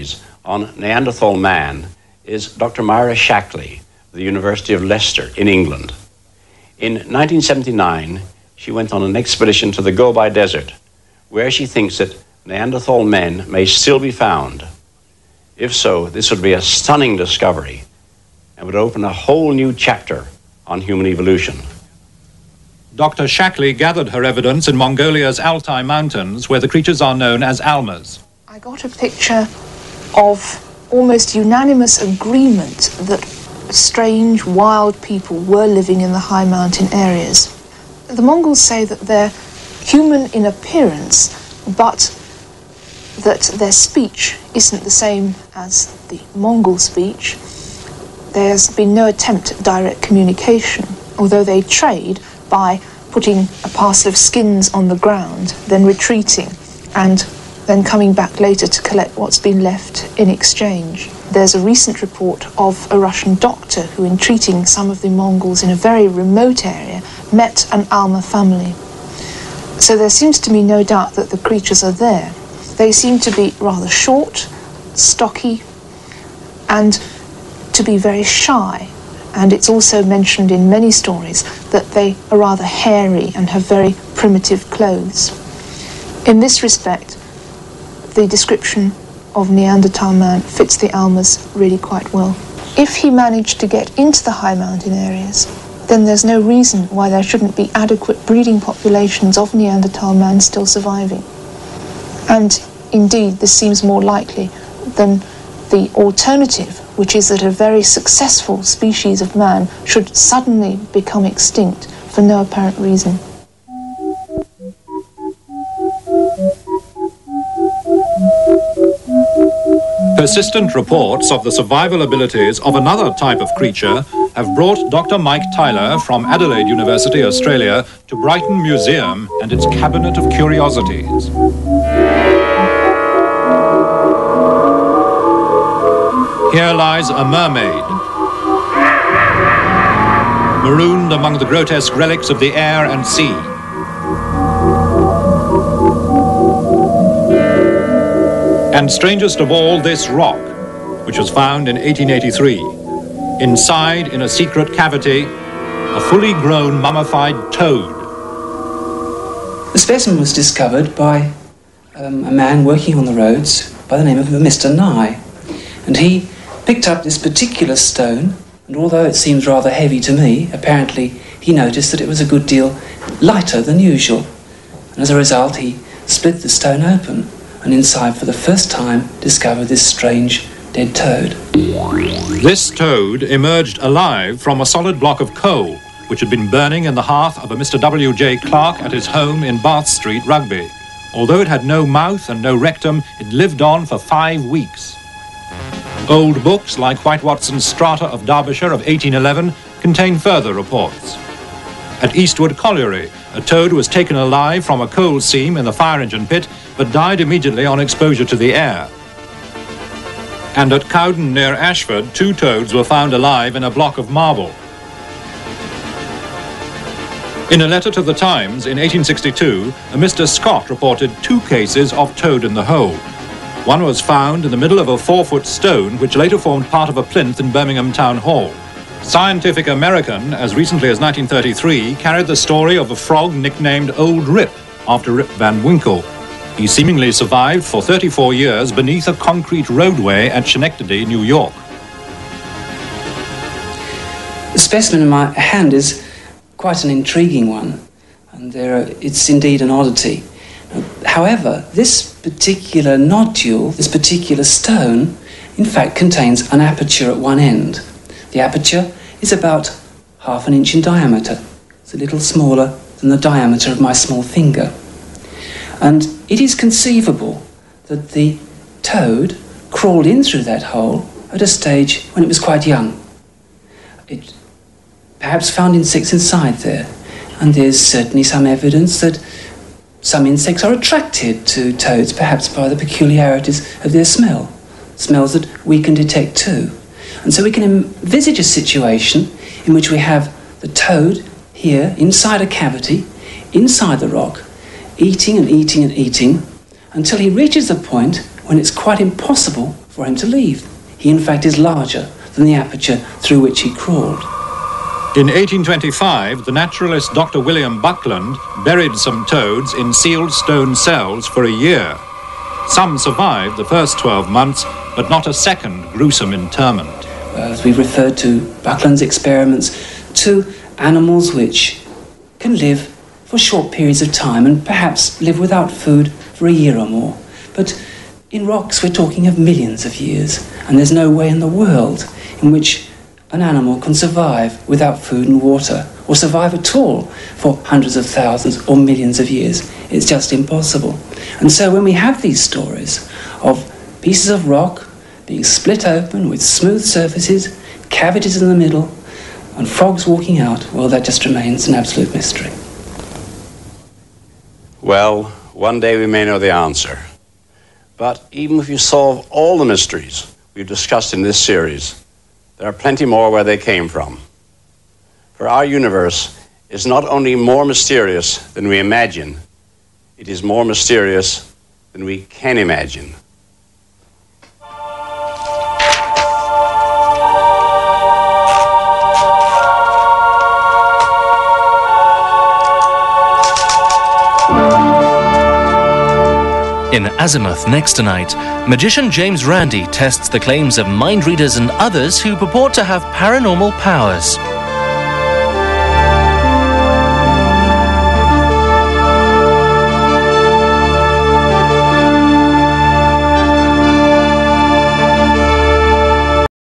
studies on Neanderthal man is Dr. Myra Shackley, of the University of Leicester in England. In 1979, she went on an expedition to the Gobi Desert, where she thinks that Neanderthal men may still be found. If so, this would be a stunning discovery and would open a whole new chapter on human evolution. Dr. Shackley gathered her evidence in Mongolia's Altai Mountains, where the creatures are known as almas. I got a picture of almost unanimous agreement that strange, wild people were living in the high mountain areas. The Mongols say that they're human in appearance, but that their speech isn't the same as the Mongol speech. There's been no attempt at direct communication, although they trade by putting a parcel of skins on the ground, then retreating, and then coming back later to collect what's been left in exchange. There's a recent report of a Russian doctor who, in treating some of the Mongols in a very remote area, met an Alma family. So there seems to be no doubt that the creatures are there. They seem to be rather short, stocky, and to be very shy. And it's also mentioned in many stories that they are rather hairy and have very primitive clothes. In this respect, the description of Neanderthal man fits the Almas really quite well. If he managed to get into the high mountain areas, then there's no reason why there shouldn't be adequate breeding populations of Neanderthal man still surviving. And indeed, this seems more likely than the alternative, which is that a very successful species of man should suddenly become extinct for no apparent reason. Persistent reports of the survival abilities of another type of creature have brought Dr. Mike Tyler from Adelaide University, Australia, to Brighton Museum and its Cabinet of Curiosities. Here lies a mermaid, marooned among the grotesque relics of the air and sea. And strangest of all, this rock, which was found in 1883. Inside, in a secret cavity, a fully grown mummified toad. The specimen was discovered by a man working on the roads by the name of Mr. Nye. And he picked up this particular stone, and although it seems rather heavy to me, apparently he noticed that it was a good deal lighter than usual. And as a result, he split the stone open, and inside for the first time discovered this strange dead toad. This toad emerged alive from a solid block of coal, which had been burning in the hearth of a Mr. W.J. Clark at his home in Bath Street, Rugby. Although it had no mouth and no rectum, it lived on for 5 weeks. Old books, like White Watson's Strata of Derbyshire of 1811, contain further reports. At Eastwood Colliery, a toad was taken alive from a coal seam in the fire engine pit, but died immediately on exposure to the air. And at Cowden near Ashford, 2 toads were found alive in a block of marble. In a letter to the Times in 1862, a Mr. Scott reported 2 cases of toad in the hole. One was found in the middle of a 4-foot stone, which later formed part of a plinth in Birmingham Town Hall. Scientific American, as recently as 1933, carried the story of a frog nicknamed Old Rip, after Rip Van Winkle. He seemingly survived for 34 years beneath a concrete roadway at Schenectady, New York. The specimen in my hand is quite an intriguing one, and it's indeed an oddity. However, this particular nodule, this particular stone, in fact contains an aperture at one end. The aperture is about 1/2 inch in diameter. It's a little smaller than the diameter of my small finger. And it is conceivable that the toad crawled in through that hole at a stage when it was quite young. It perhaps found insects inside there, and there's certainly some evidence that some insects are attracted to toads, perhaps by the peculiarities of their smell, smells that we can detect too. And so we can envisage a situation in which we have the toad here inside a cavity, inside the rock, eating and eating and eating, until he reaches the point when it's quite impossible for him to leave. He, in fact, is larger than the aperture through which he crawled. In 1825, the naturalist Dr. William Buckland buried some toads in sealed stone cells for a year. Some survived the first 12 months, but not a second gruesome interment. As we referred to Buckland's experiments, to animals which can live for short periods of time and perhaps live without food for a year or more. But in rocks, we're talking of millions of years, and there's no way in the world in which an animal can survive without food and water, or survive at all for hundreds of thousands or millions of years. It's just impossible. And so when we have these stories of pieces of rock being split open with smooth surfaces, cavities in the middle, and frogs walking out, well, that just remains an absolute mystery. Well, one day we may know the answer. But even if you solve all the mysteries we've discussed in this series, there are plenty more where they came from. For our universe is not only more mysterious than we imagine, it is more mysterious than we can imagine. In Azimuth next tonight, magician James Randi tests the claims of mind readers and others who purport to have paranormal powers.